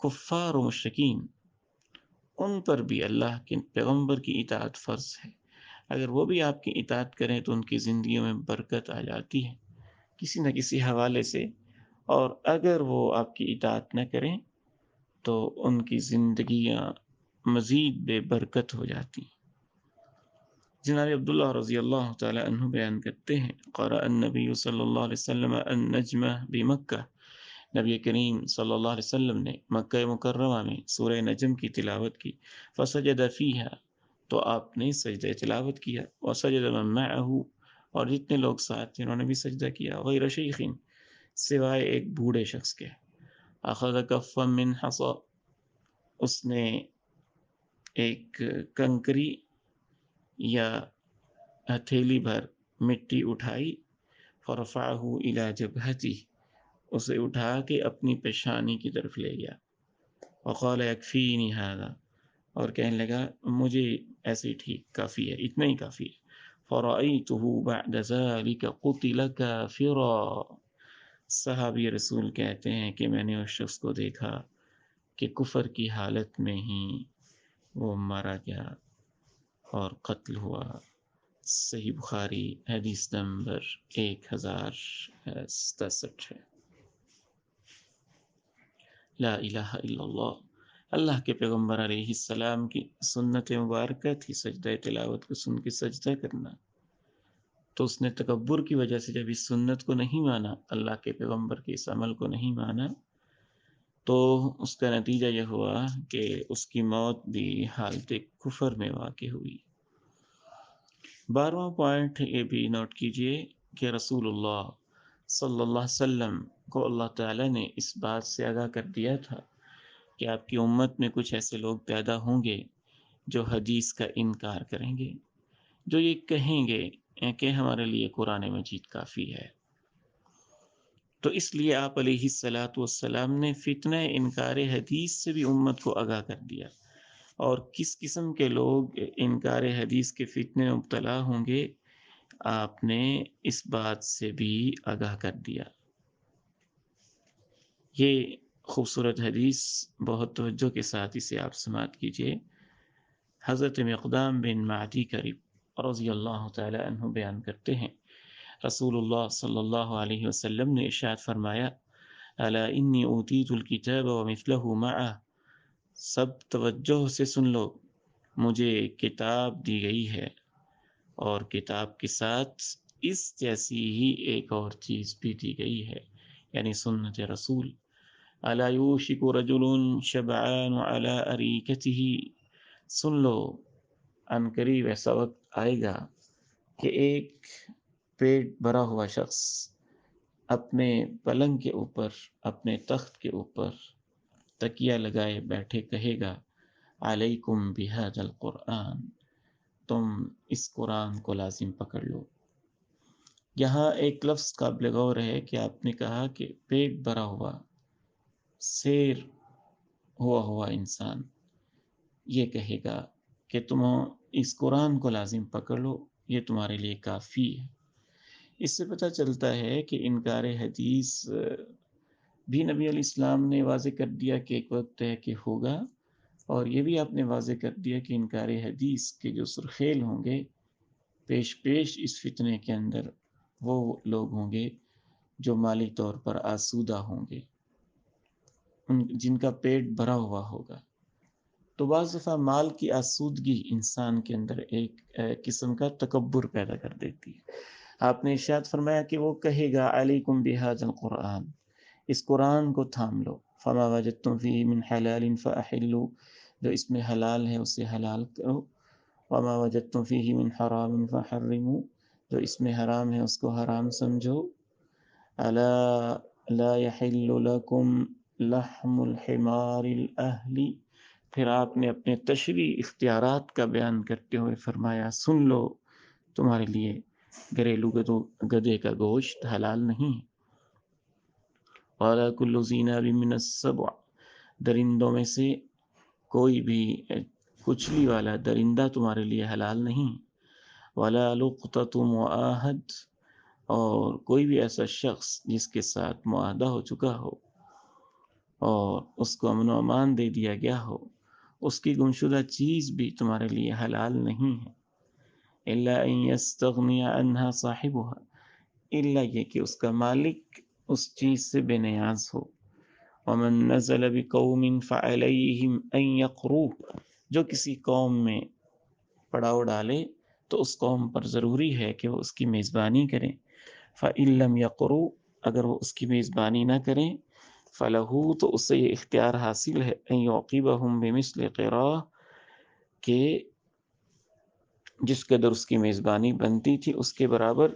کفار و مشرکین، ان پر بھی اللہ کے پیغمبر کی اطاعت فرض ہے۔ اگر وہ بھی آپ کی اطاعت کریں تو ان کی زندگیوں میں برکت آ جاتی ہے کسی نہ کسی حوالے سے، اور اگر وہ آپ کی اطاعت نہ کریں تو ان کی زندگیاں مزید بے برکت ہو جاتی ہیں۔ جناب عبداللہ رضی اللہ تعالی عنہ بیان کرتے ہیں قرأ النبی صلی اللہ علیہ وسلم النجمہ بمکہ، نبی کریم صلی اللہ علیہ وسلم نے مکہ مکرمہ میں سورہ نجم کی تلاوت کی، فسجد فیہا، تو آپ نے سجدہ تلاوت کیا، وسجد من معہ، اور جتنے لوگ ساتھ تھے انہوں نے بھی سجدہ کیا، غیر شیخ، سوائے ایک بوڑھے شخص کے، اخذ کفا من حصا، اس نے ایک کنکری یا ہتھیلی بھر مٹی اٹھائی، فرفعہ الی جبہتہ، اسے اٹھا کے اپنی پیشانی کی طرف لے گیا، وقال یکفینی ھذا، اور کہنے لگا مجھے ایسے ٹھیک کافی ہے، اتنا ہی کافی ہے۔ فرأیتہ بعد ذلک قتل کافرا، صحابی رسول کہتے ہیں کہ میں نے اس شخص کو دیکھا کہ کفر کی حالت میں ہی وہ مارا گیا اور قتل ہوا۔ صحیح بخاری حدیث نمبر 1067 ہے۔ لا الہ الا اللہ، اللہ کے پیغمبر علیہ السلام کی سنت مبارکہ تھی سجدہ تلاوت کو سن کے سجدہ کرنا، تو اس نے تکبر کی وجہ سے جب اس سنت کو نہیں مانا، اللہ کے پیغمبر کے اس عمل کو نہیں مانا، تو اس کا نتیجہ یہ ہوا کہ اس کی موت بھی حالت کفر میں واقع ہوئی۔ 12واں پوائنٹ یہ بھی نوٹ کیجئے کہ رسول اللہ صلی اللہ علیہ وسلم کو اللہ تعالیٰ نے اس بات سے آگاہ کر دیا تھا کہ آپ کی امت میں کچھ ایسے لوگ پیدا ہوں گے جو حدیث کا انکار کریں گے، جو یہ کہیں گے کہ ہمارے لیے قرآن مجید کافی ہے۔ تو اس لیے آپ علیہ الصلاۃ والسلام نے فتنہ انکار حدیث سے بھی امت کو آگاہ کر دیا، اور کس قسم کے لوگ انکار حدیث کے فتنے میں مبتلا ہوں گے آپ نے اس بات سے بھی آگاہ کر دیا۔ یہ خوبصورت حدیث بہت توجہ کے ساتھ اسے آپ سماعت کیجئے۔ حضرت مقدام بن معدی کرب رضی اللہ تعالی عنہ بیان کرتے ہیں رسول اللہ صلی اللہ علیہ وسلم نے ارشاد فرمایا الا انی اوتیت الکتاب ومثلہ معہ، سب توجہ سے سن لو، مجھے کتاب دی گئی ہے اور کتاب کے ساتھ اس جیسی ہی ایک اور چیز بھی دی گئی ہے، یعنی سنت رسول۔ الا یوشک رجل شبعان علی اریکتہ، سن لو ان قریب ایسا وقت آئے گا کہ ایک پیٹ بھرا ہوا شخص اپنے پلنگ کے اوپر، اپنے تخت کے اوپر تکیہ لگائے بیٹھے کہے گا علیکم بہذا القرآن، تم اس قرآن کو لازم پکڑ لو۔ یہاں ایک لفظ قابل غور ہے کہ آپ نے کہا کہ پیٹ بھرا ہوا، سیر ہوا انسان یہ کہے گا کہ تم اس قرآن کو لازم پکڑ لو، یہ تمہارے لیے کافی ہے۔ اس سے پتہ چلتا ہے کہ انکار حدیث بھی نبی علیہ السلام نے واضح کر دیا کہ ایک وقت ہے کہ ہوگا، اور یہ بھی آپ نے واضح کر دیا کہ انکار حدیث کے جو سرخیل ہوں گے پیش اس فتنے کے اندر، وہ لوگ ہوں گے جو مالی طور پر آسودہ ہوں گے، جن کا پیٹ بھرا ہوا ہوگا۔ تو بعض دفعہ مال کی آسودگی انسان کے اندر ایک قسم کا تکبر پیدا کر دیتی ہے۔ آپ نے ارشاد فرمایا کہ وہ کہے گا علیکم بہذا القرآن، اس قرآن کو تھام لو، فما وجدتم فیہ من حلال فاحلوا، جو اس میں حلال ہے اسے حلال کرو، وما وجدتم فیہ من حرام فحرموا، جو اس میں حرام ہے اس کو حرام سمجھو۔ الا لا يحل لكم لحم الحمار الاہلی، پھر آپ نے اپنے تشریعی اختیارات کا بیان کرتے ہوئے فرمایا سن لو، تمہارے لیے گھریلو گدھے کا گوشت حلال نہیں۔ وَلَا كُلُّ ذِي نَابٍ مِّنَ السَّبُعِ، درندوں میں سے کوئی بھی کچلی والا درندہ تمہارے لیے حلال نہیں۔ وَلَا لُقْطَةٌ مُعَاهَدٌ، اور کوئی بھی ایسا شخص جس کے ساتھ معاہدہ ہو چکا ہو اور اس کو امن و امان دے دیا گیا ہو، اس کی گمشدہ چیز بھی تمہارے لیے حلال نہیں ہے۔ الا ان یستغنی عنہا صاحبها، الا یہ کہ اس کا مالک اس چیز سے بے نیاز ہو۔ ومن نزل بقوم فعلیہم ان یقروہ، جو کسی قوم میں پڑاؤ ڈالے تو اس قوم پر ضروری ہے کہ وہ اس کی میزبانی کریں۔ فإن لم یقروا، اگر وہ اس کی میزبانی نہ کریں، فلہو، تو اسے یہ اختیار حاصل ہے ان یعقبہم بمثل قراہ، کہ جس قدر اس کی میزبانی بنتی تھی اس کے برابر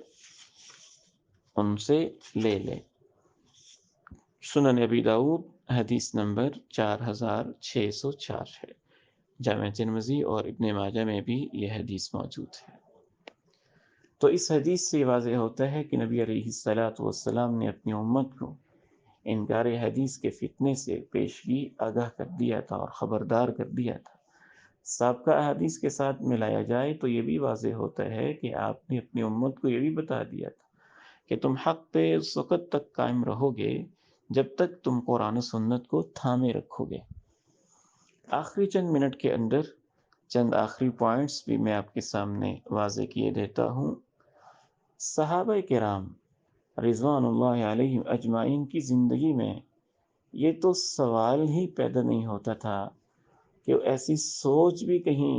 ان سے لے لے۔ سنن ابی داؤد حدیث نمبر 4604 ہے، جامع ترمذی اور ابن ماجہ میں بھی یہ حدیث موجود ہے۔ تو اس حدیث سے واضح ہوتا ہے کہ نبی علیہ الصلاۃ والسلام نے اپنی امت کو انکار حدیث کے فتنے سے پیشگی آگاہ کر دیا تھا اور خبردار کر دیا تھا۔ سابقہ احادیث کے ساتھ ملایا جائے تو یہ بھی واضح ہوتا ہے کہ آپ نے اپنی امت کو یہ بھی بتا دیا تھا کہ تم حق پہ اس وقت تک قائم رہو گے جب تک تم قرآن و سنت کو تھامے رکھو گے۔ آخری چند منٹ کے اندر چند آخری پوائنٹس بھی میں آپ کے سامنے واضح کیے دیتا ہوں۔ صحابہ کرام رضوان اللہ علیہم اجمعین کی زندگی میں یہ تو سوال ہی پیدا نہیں ہوتا تھا کہ ایسی سوچ بھی کہیں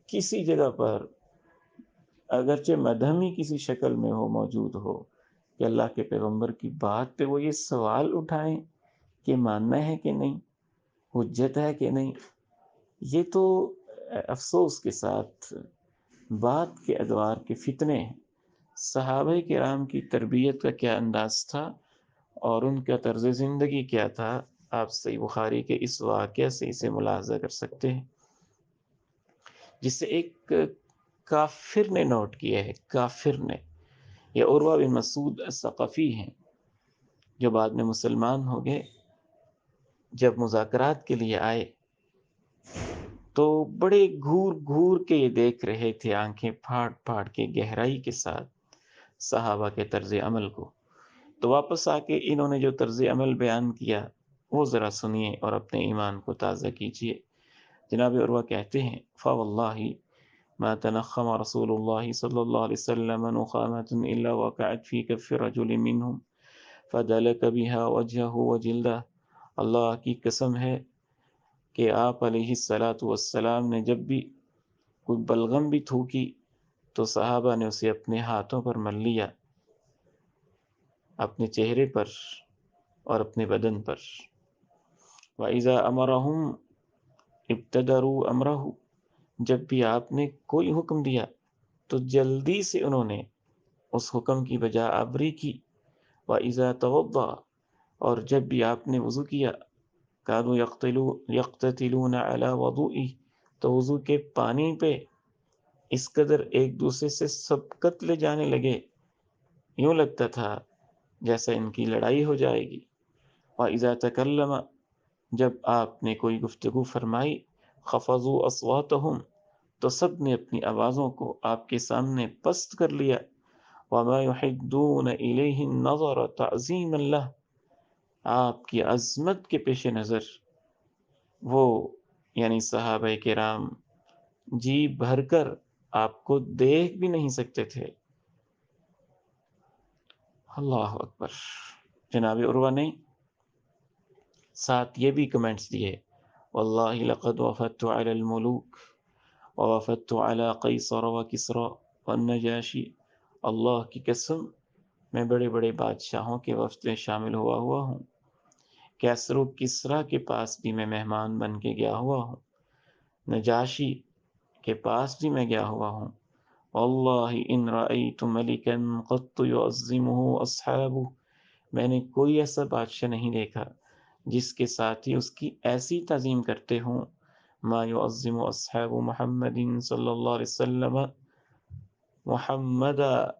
کسی جگہ پر اگرچہ مدھمی کسی شکل میں ہو موجود ہو کہ اللہ کے پیغمبر کی بات پہ وہ یہ سوال اٹھائیں کہ ماننا ہے کہ نہیں، حجت ہے کہ نہیں۔ یہ تو افسوس کے ساتھ بات کے ادوار کے فتنے ہیں۔ صحابہ کرام کی تربیت کا کیا انداز تھا اور ان کا طرز زندگی کیا تھا، آپ صحیح بخاری کے اس واقعہ سے اسے ملاحظہ کر سکتے ہیں، جسے ایک کافر نے نوٹ کیا ہے۔ کافر نے، یہ عروہ بن مسعود الثقفی ہیں جو بعد میں مسلمان ہو گئے۔ جب مذاکرات کے لیے آئے تو بڑے گھور گھور کے یہ دیکھ رہے تھے، آنکھیں پھاڑ پھاڑ کے گہرائی کے ساتھ صحابہ کے طرز عمل کو۔ تو واپس آ کے انہوں نے جو طرز عمل بیان کیا وہ ذرا سنیے اور اپنے ایمان کو تازہ کیجیے۔ جناب عروہ کہتے ہیں فواللہ ما تنخم رسول الله صلى الله عليه وسلم نخامة إلا وقعت في كف رجل منهم فدلك بها وجهه وجلده. اللہ کی قسم ہے کہ آپ علیہ الصلاۃ والسلام نے جب بھی کوئی بلغم بھی تھوکی تو صحابہ نے اسے اپنے ہاتھوں پر مل لیا، اپنے چہرے پر اور اپنے بدن پر۔ وَإِذَا أَمَرَهُمْ ابْتَدَرُوا أَمْرَهُ، جب بھی آپ نے کوئی حکم دیا تو جلدی سے انہوں نے اس حکم کی بجا آوری کی۔ وَإِذَا تَوَضَّأَ، اور جب بھی آپ نے وضو کیا، كانوا يقتتلون على وضوئه، تو وضو کے پانی پہ اس قدر ایک دوسرے سے سبقت لے جانے لگے، یوں لگتا تھا جیسا ان کی لڑائی ہو جائے گی۔ وَإِذَا تَكَلَّمَ، جب آپ نے کوئی گفتگو فرمائی، خفضوا اصواتهم، تو سب نے اپنی آوازوں کو آپ کے سامنے پست کر لیا۔ وَمَا يُحِدُّونَ إِلَيْهِ النَّظَرَ تَعْظِيمًا لَهُ، آپ کی عظمت کے پیش نظر وہ یعنی صحابہ کرام جی بھر کر آپ کو دیکھ بھی نہیں سکتے تھے۔ اللہ اکبر۔ جناب عروہ نے ساتھ یہ بھی کمنٹس دیے، واللہ لقد وفدت علی الملوک ووفدت علی قیصر و کسری والنجاشی، اللہ کی قسم میں بڑے بڑے بادشاہوں کے وفد میں شامل ہوا ہوں، کیسر و کسریٰ کے پاس بھی میں مہمان بن کے گیا ہوا ہوں، نجاشی کے پاس بھی میں گیا ہوا ہوں۔ واللہ ان رأیت ملکا قط يعظمہ اصحابہ، میں نے کوئی ایسا بادشاہ نہیں دیکھا جس کے ساتھی اس کی ایسی تعظیم کرتے ہوں، ما يعظم اصحاب محمد صلی اللہ علیہ وسلم، محمد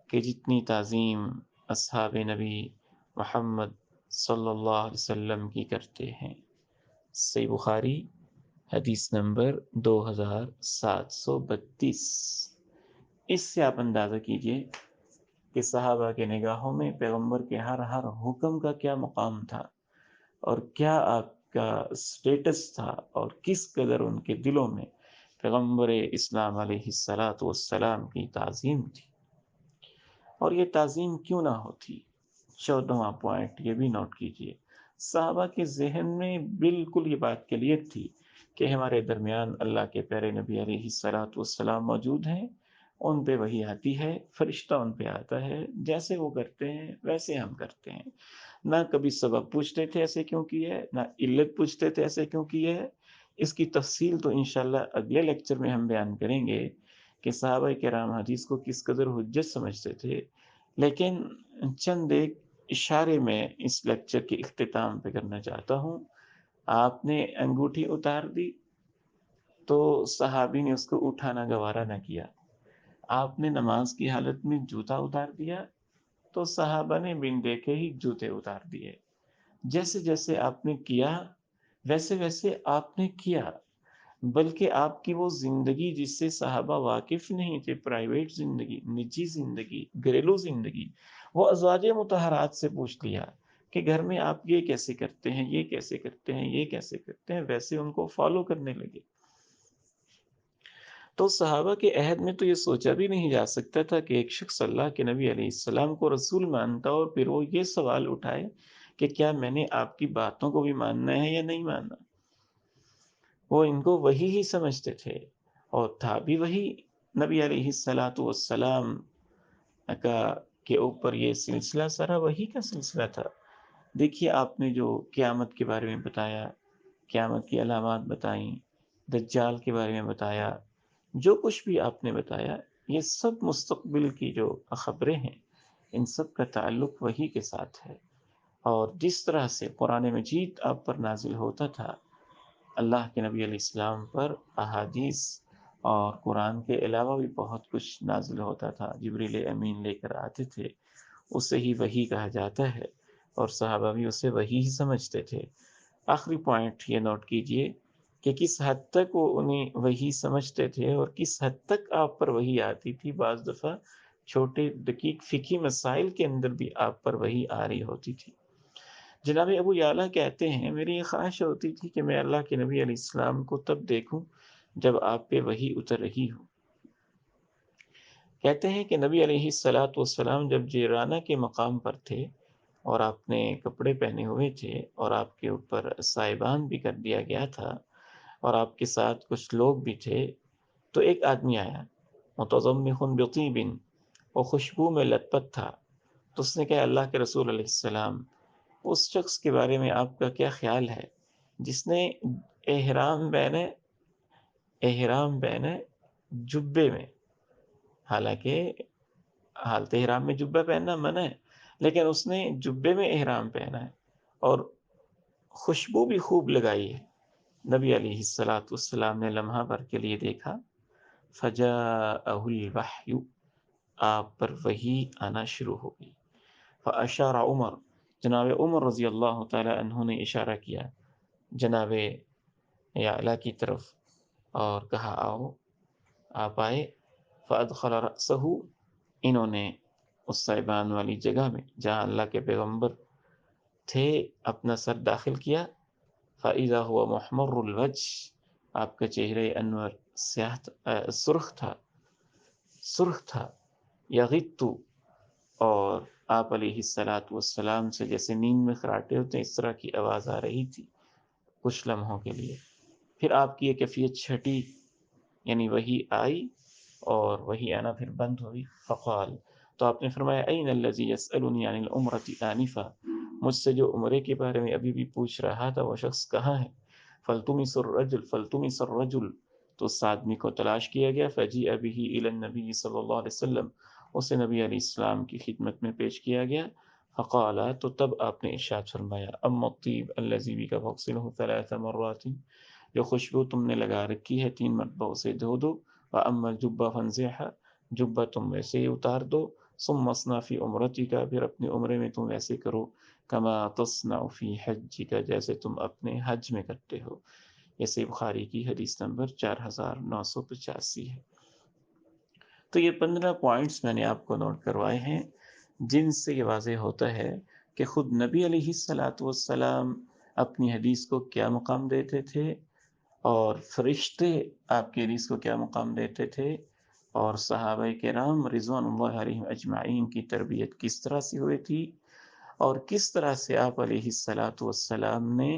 کے جتنی تعظیم اصحاب نبی محمد صلی اللہ علیہ وسلم کی کرتے ہیں۔ صحیح بخاری حدیث نمبر 2732۔ اس سے آپ اندازہ کیجئے کہ صحابہ کے نگاہوں میں پیغمبر کے ہر حکم کا کیا مقام تھا اور کیا آپ کا سٹیٹس تھا، اور کس قدر ان کے دلوں میں پیغمبر اسلام علیہ الصلاۃ والسلام کی تعظیم تھی۔ اور یہ تعظیم کیوں نہ ہوتی؟ 14واں پوائنٹ یہ بھی نوٹ کیجئے، صحابہ کے ذہن میں بالکل یہ بات کلیئر تھی کہ ہمارے درمیان اللہ کے پیارے نبی علیہ الصلاۃ والسلام موجود ہیں، ان پہ وحی آتی ہے، فرشتہ ان پہ آتا ہے، جیسے وہ کرتے ہیں ویسے ہم کرتے ہیں۔ نہ کبھی سبب پوچھتے تھے ایسے کیوں کیے ہے، نہ علت پوچھتے تھے ایسے کیوں کیے ہے۔ اس کی تفصیل تو انشاءاللہ اگلے لیکچر میں ہم بیان کریں گے کہ صحابہ کرام حدیث کو کس قدر حجت سمجھتے تھے، لیکن چند ایک اشارے میں اس لیکچر کے اختتام پہ کرنا چاہتا ہوں۔ آپ نے انگوٹھی اتار دی تو صحابی نے اس کو اٹھانا گوارا نہ کیا، آپ نے نماز کی حالت میں جوتا اتار دیا تو صحابہ نے بن دیکھے ہی جوتے اتار دیے۔ جیسے جیسے آپ نے کیا ویسے ویسے آپ نے کیا، بلکہ آپ کی وہ زندگی جس سے صحابہ واقف نہیں تھے، پرائیویٹ زندگی، نجی زندگی، گھریلو زندگی، وہ ازواج مطہرات سے پوچھ لیا کہ گھر میں آپ یہ کیسے کرتے ہیں، یہ کیسے کرتے ہیں، یہ کیسے کرتے ہیں، ویسے ان کو فالو کرنے لگے۔ تو صحابہ کے عہد میں تو یہ سوچا بھی نہیں جا سکتا تھا کہ ایک شخص اللہ کے نبی علیہ السلام کو رسول مانتا اور پھر وہ یہ سوال اٹھائے کہ کیا میں نے آپ کی باتوں کو بھی ماننا ہے یا نہیں ماننا۔ وہ ان کو وہی ہی سمجھتے تھے، اور تھا بھی وہی، نبی علیہ الصلاۃ والسلام کا کے اوپر یہ سلسلہ سارا وہی کا سلسلہ تھا۔ دیکھیے آپ نے جو قیامت کے بارے میں بتایا، قیامت کی علامات بتائیں، دجال کے بارے میں بتایا، جو کچھ بھی آپ نے بتایا، یہ سب مستقبل کی جو خبریں ہیں، ان سب کا تعلق وہی کے ساتھ ہے۔ اور جس طرح سے قرآن مجید آپ پر نازل ہوتا تھا، اللہ کے نبی علیہ السلام پر احادیث اور قرآن کے علاوہ بھی بہت کچھ نازل ہوتا تھا، جبریل امین لے کر آتے تھے، اسے ہی وحی کہا جاتا ہے، اور صحابہ بھی اسے وحی ہی سمجھتے تھے۔ آخری پوائنٹ یہ نوٹ کیجئے کہ کس حد تک وہ انہیں وحی سمجھتے تھے اور کس حد تک آپ پر وحی آتی تھی۔ بعض دفعہ چھوٹے دقیق فقہی مسائل کے اندر بھی آپ پر وحی آ رہی ہوتی تھی۔ جناب ابو یعلا کہتے ہیں میری یہ خواہش ہوتی تھی کہ میں اللہ کے نبی علیہ السلام کو تب دیکھوں جب آپ پہ وحی اتر رہی ہو، کہتے ہیں کہ نبی علیہ الصلاۃ والسلام جب جیرانہ کے مقام پر تھے اور آپ نے کپڑے پہنے ہوئے تھے اور آپ کے اوپر سائبان بھی کر دیا گیا تھا اور آپ کے ساتھ کچھ لوگ بھی تھے، تو ایک آدمی آیا متضمخ بطیب، وہ خوشبو میں لت پت تھا. تو اس نے کہا اللہ کے رسول علیہ السلام، اس شخص کے بارے میں آپ کا کیا خیال ہے جس نے احرام پہنے جبے میں، حالانکہ حالت احرام میں جبہ پہننا منع ہے، لیکن اس نے جبے میں احرام پہنا ہے اور خوشبو بھی خوب لگائی ہے. نبی علیہ السلام نے لمحہ بھر کے لیے دیکھا، فجاءہ الوحی، آپ پر وحی آنا شروع ہو گئی. فاشار عمر، جناب عمر رضی اللہ تعالی عنہ نے اشارہ کیا جناب اعلیٰ کی طرف اور کہا آؤ، آپ آئے. فادخل رأسہ، انہوں نے اس سائبان والی جگہ میں جہاں اللہ کے پیغمبر تھے اپنا سر داخل کیا. فإذا هو محمر الوجه، آپ کا چہرہ انور سرخ تھا. یغت، اور آپ علیہ الصلاۃ والسلام سے جیسے نیند میں خراٹے ہوتے ہیں اس طرح کی آواز آ رہی تھی کچھ لمحوں کے لیے. پھر آپ کی یہ کیفیت چھٹی، یعنی وہی آئی اور وہی آنا پھر بند ہوئی. فقال، تو آپ نے فرمایا این الذی یسألنی عن العمرۃ آنفا، مجھ سے جو عمرے کے بارے میں ابھی بھی پوچھ رہا تھا وہ شخص کہاں ہے؟ فلتمس الرجل، تو اس آدمی کو تلاش کیا گیا. فجیء بہ الی النبی صلی اللہ علیہ وسلم، اسے نبی علیہ السلام کی خدمت میں پیش کیا گیا. فقال، تو تب آپ نے ارشاد فرمایا، اما الطیب الذی بک فاغسلہ 3 مرات، جو خوشبو تم نے لگا رکھی ہے 3 مرتبہ اسے دھو دو. واما الجبہ فانزعها، جبہ تم ویسے ہی اتار دو. ثم اصنع فی عمرتک، پھر اپنے عمرے میں تم ویسے کرو. کما تصنع فی حجک، جیسے تم اپنے حج میں کرتے ہو. یہ صحیح بخاری کی حدیث نمبر 4985 ہے. تو یہ 15 پوائنٹس میں نے آپ کو نوٹ کروائے ہیں جن سے یہ واضح ہوتا ہے کہ خود نبی علیہ الصلاۃ والسلام اپنی حدیث کو کیا مقام دیتے تھے اور فرشتے آپ کی حدیث کو کیا مقام دیتے تھے، اور صحابہ کرام رضوان اللہ علیہم اجمعین کی تربیت کس طرح سے ہوئی تھی، اور کس طرح سے آپ علیہ الصلاۃ والسلام نے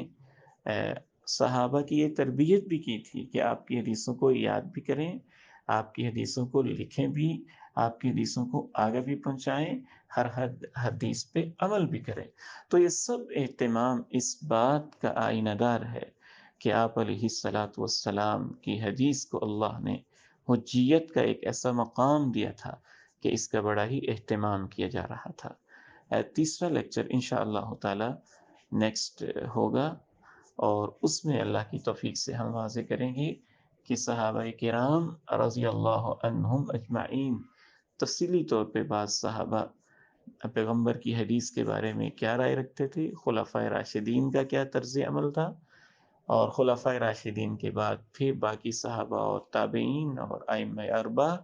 صحابہ کی یہ تربیت بھی کی تھی کہ آپ کی حدیثوں کو یاد بھی کریں، آپ کی حدیثوں کو لکھیں بھی، آپ کی حدیثوں کو آگے بھی پہنچائیں، ہر حدیث پہ عمل بھی کریں. تو یہ سب اہتمام اس بات کا آئینہ دار ہے کہ آپ علیہ الصلاۃ والسلام کی حدیث کو اللہ نے حجیت کا ایک ایسا مقام دیا تھا کہ اس کا بڑا ہی اہتمام کیا جا رہا تھا. تیسرا لیکچر انشاءاللہ تعالی نیکسٹ ہوگا اور اس میں اللہ کی توفیق سے ہم واضح کریں گے کہ صحابہ کرام رضی اللہ عنہم اجمعین تفصیلی طور پہ بعض صحابہ پیغمبر کی حدیث کے بارے میں کیا رائے رکھتے تھے، خلفائے راشدین کا کیا طرز عمل تھا، اور خلفائے راشدین کے بعد پھر باقی صحابہ اور تابعین اور ائمہ اربعہ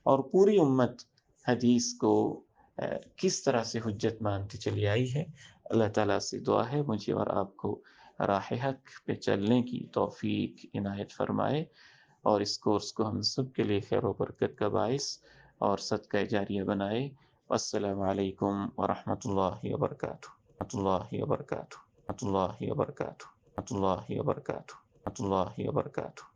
اور پوری امت حدیث کو کس طرح سے حجت مانتی چلی آئی ہے. اللہ تعالیٰ سے دعا ہے مجھے اور آپ کو راہ حق پہ چلنے کی توفیق عنایت فرمائے، اور اس کورس کو ہم سب کے لیے خیر و برکت کا باعث اور صدقہ جاریہ بنائے. السلام علیکم ورحمۃ اللہ وبرکاتہ. ورحمۃ اللہ وبرکاتہ. ورحمۃ اللہ وبرکاتہ. ورحمۃ اللہ وبرکاتہ. ورحمۃ اللہ وبرکاتہ.